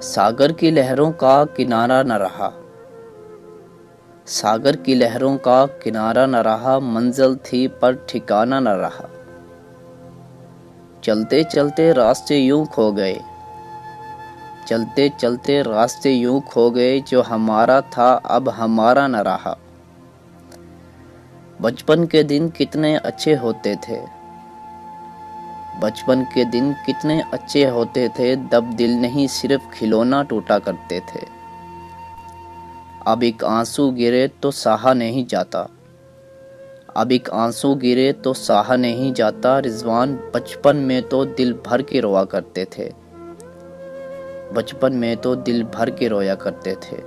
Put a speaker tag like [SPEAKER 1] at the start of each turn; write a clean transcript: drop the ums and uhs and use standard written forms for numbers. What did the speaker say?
[SPEAKER 1] सागर की लहरों का किनारा न रहा। सागर की लहरों का किनारा न रहा, मंजिल थी पर ठिकाना न रहा। चलते चलते रास्ते यूं खो गए, चलते चलते रास्ते यूं खो गए, जो हमारा था अब हमारा न रहा। बचपन के दिन कितने अच्छे होते थे, बचपन के दिन कितने अच्छे होते थे, तब दिल नहीं सिर्फ खिलौना टूटा करते थे। अब एक आंसू गिरे तो सहा नहीं जाता, अब एक आंसू गिरे तो सहा नहीं जाता। रिजवान बचपन में तो दिल भर के रोया करते थे, बचपन में तो दिल भर के रोया करते थे।